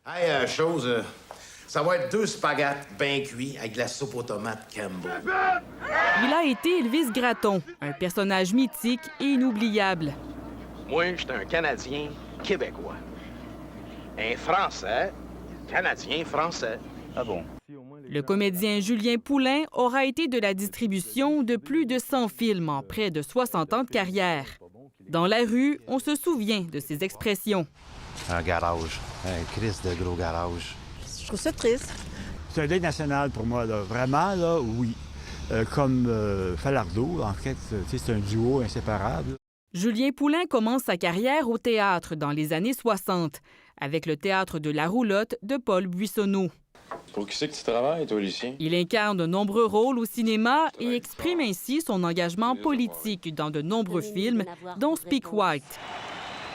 Hey, ça va être 2 spaghettis bien cuits avec de la soupe aux tomates Campbell. Il a été Elvis Gratton, un personnage mythique et inoubliable. Moi, j'étais un Canadien québécois. Un Français, Canadien français. Ah bon? Le comédien Julien Poulain aura été de la distribution de plus de 100 films en près de 60 ans de carrière. Dans la rue, on se souvient de ses expressions. Un garage. Un Christ de gros garage. Je trouve ça triste. C'est un deuil national pour moi, là. Vraiment, là, oui. Comme Falardeau, en fait, c'est un duo inséparable. Julien Poulain commence sa carrière au théâtre dans les années 60, avec le Théâtre de la Roulotte de Paul Buissonneau. Pour qui c'est que tu travailles, toi, Lucien? Il incarne de nombreux rôles au cinéma et exprime ainsi son engagement politique dans de nombreux films, dont Speak White.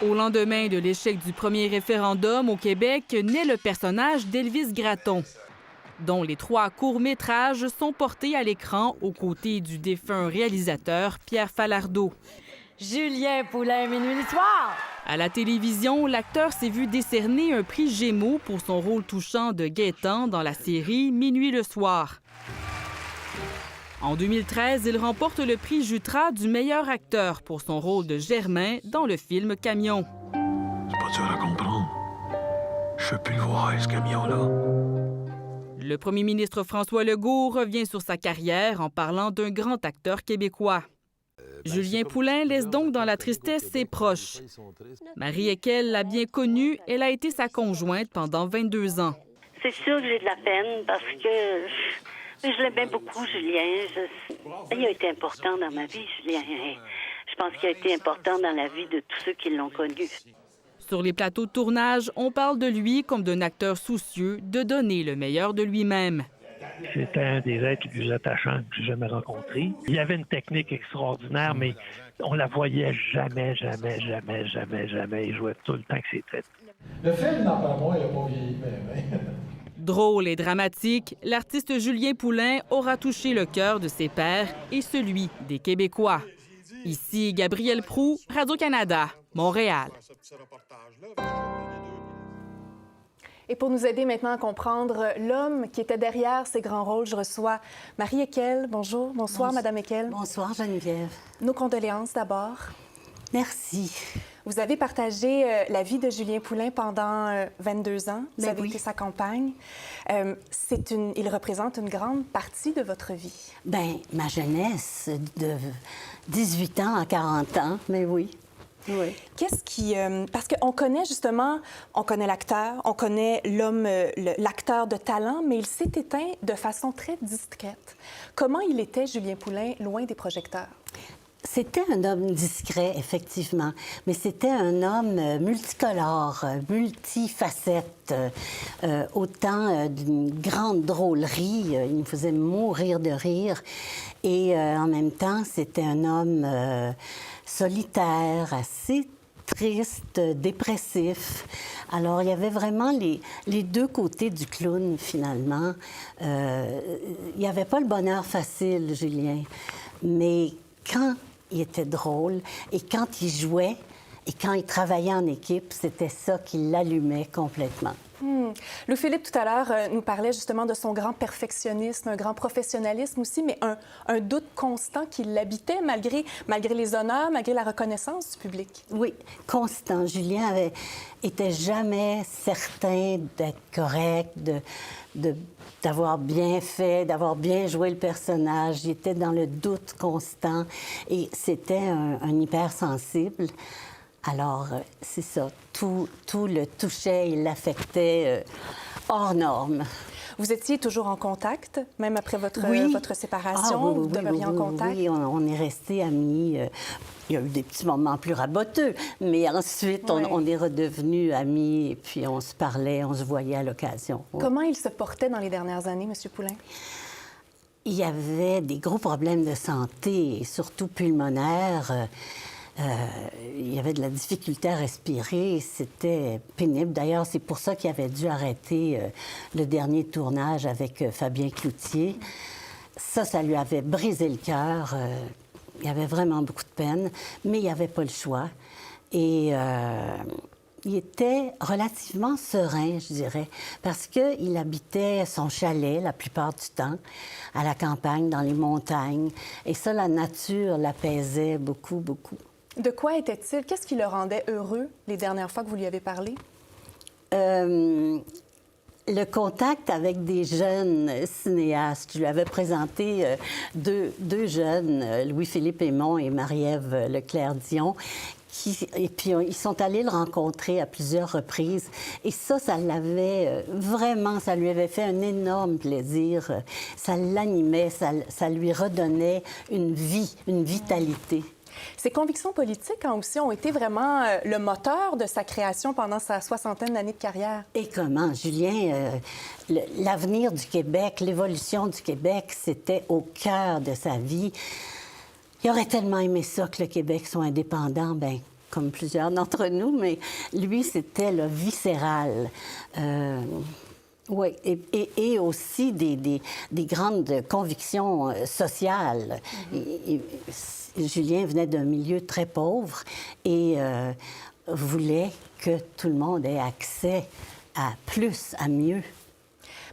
Au lendemain de l'échec du premier référendum au Québec, naît le personnage d'Elvis Gratton, dont les 3 courts-métrages sont portés à l'écran aux côtés du défunt réalisateur Pierre Falardeau. Julien Poulain, minuit le soir! À la télévision, l'acteur s'est vu décerner un prix Gémeaux pour son rôle touchant de Gaétan dans la série Minuit le soir. En 2013, il remporte le prix Jutra du meilleur acteur pour son rôle de Germain dans le film Camion. C'est pas dur à comprendre. Je peux plus le voir, ce camion-là. Le premier ministre François Legault revient sur sa carrière en parlant d'un grand acteur québécois. Julien Poulain laisse donc dans la tristesse ses proches. Marie Ekel l'a bien connu, elle a été sa conjointe pendant 22 ans. C'est sûr que j'ai de la peine parce que je l'aimais beaucoup, Julien. Il a été important dans ma vie, Julien. Je pense qu'il a été important dans la vie de tous ceux qui l'ont connu. Sur les plateaux de tournage, on parle de lui comme d'un acteur soucieux de donner le meilleur de lui-même. C'était un des êtres les plus attachants que j'ai jamais rencontrés. Il y avait une technique extraordinaire, mais on la voyait jamais. Il jouait tout le temps que c'était. Le film, d'après moi, il n'a pas vieilli. Drôle et dramatique, l'artiste Julien Poulain aura touché le cœur de ses pairs et celui des Québécois. Ici Gabrielle Proulx, Radio-Canada, Montréal. Et pour nous aider maintenant à comprendre l'homme qui était derrière ces grands rôles, je reçois Marie Ekel. Bonjour. Bonsoir, Madame Ekel. Bonsoir, Geneviève. Nos condoléances d'abord. Merci. Vous avez partagé la vie de Julien Poulain pendant 22 ans. Vous avez été sa compagne. Il représente une grande partie de votre vie. Bien, ma jeunesse, de 18 ans à 40 ans, mais oui. Oui. Qu'est-ce qui... parce qu'on connaît justement, on connaît l'acteur, on connaît l'homme, l'acteur de talent, mais il s'est éteint de façon très discrète. Comment il était, Julien Poulain, loin des projecteurs? C'était un homme discret, effectivement, mais c'était un homme multicolore, multifacette, autant d'une grande drôlerie, il me faisait mourir de rire, et en même temps, c'était un homme solitaire, assez triste, dépressif. Alors, il y avait vraiment les 2 côtés du clown, finalement. Il n'y avait pas le bonheur facile, Julien, mais quand il était drôle et quand il jouait et quand il travaillait en équipe, c'était ça qui l'allumait complètement. Louis-Philippe, tout à l'heure, nous parlait justement de son grand perfectionnisme, un grand professionnalisme aussi, mais un doute constant qui l'habitait malgré les honneurs, malgré la reconnaissance du public. Oui, constant. Julien était jamais certain d'être correct, d'avoir bien fait, d'avoir bien joué le personnage. Il était dans le doute constant et c'était un hypersensible. Alors, c'est ça, tout le touchait, il l'affectait hors norme. Vous étiez toujours en contact, même après votre séparation? Oui, vous demeuriez en contact? Oui, on est restés amis. Il y a eu des petits moments plus raboteux, mais ensuite, on est redevenus amis, et puis on se parlait, on se voyait à l'occasion. Oui. Comment il se portait dans les dernières années, M. Poulain? Il y avait des gros problèmes de santé, surtout pulmonaires. Il y avait de la difficulté à respirer, c'était pénible. D'ailleurs, c'est pour ça qu'il avait dû arrêter le dernier tournage avec Fabien Cloutier. Ça lui avait brisé le cœur. Il y avait vraiment beaucoup de peine, mais il n'y avait pas le choix. Et il était relativement serein, je dirais, parce qu'il habitait son chalet la plupart du temps, à la campagne, dans les montagnes. Et ça, la nature l'apaisait beaucoup, beaucoup. De quoi était-il? Qu'est-ce qui le rendait heureux les dernières fois que vous lui avez parlé? Le contact avec des jeunes cinéastes. Je lui avais présenté deux jeunes, Louis-Philippe Aymon et Marie-Ève Leclerc-Dion, et puis ils sont allés le rencontrer à plusieurs reprises. Et ça l'avait vraiment, ça lui avait fait un énorme plaisir. Ça l'animait, ça lui redonnait une vie, une vitalité. Ses convictions politiques aussi ont été vraiment le moteur de sa création pendant sa 60aine d'années de carrière. Et comment, Julien, l'avenir du Québec, l'évolution du Québec, c'était au cœur de sa vie. Il aurait tellement aimé ça que le Québec soit indépendant, bien, comme plusieurs d'entre nous, mais lui, c'était le viscéral. Oui, et aussi des grandes convictions sociales. Julien venait d'un milieu très pauvre et voulait que tout le monde ait accès à plus, à mieux.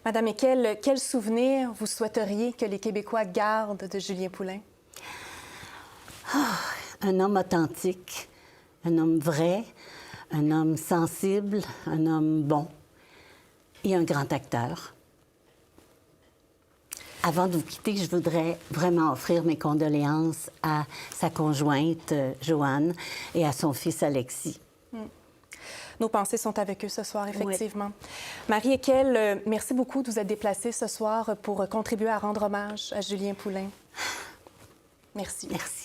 Madame Ekel, quel souvenir vous souhaiteriez que les Québécois gardent de Julien Poulin? Un homme authentique, un homme vrai, un homme sensible, un homme bon et un grand acteur. Avant de vous quitter, je voudrais vraiment offrir mes condoléances à sa conjointe, Joanne, et à son fils, Alexis. Nos pensées sont avec eux ce soir, effectivement. Oui. Marie Ekel, merci beaucoup de vous être déplacée ce soir pour contribuer à rendre hommage à Julien Poulin. Merci. Merci.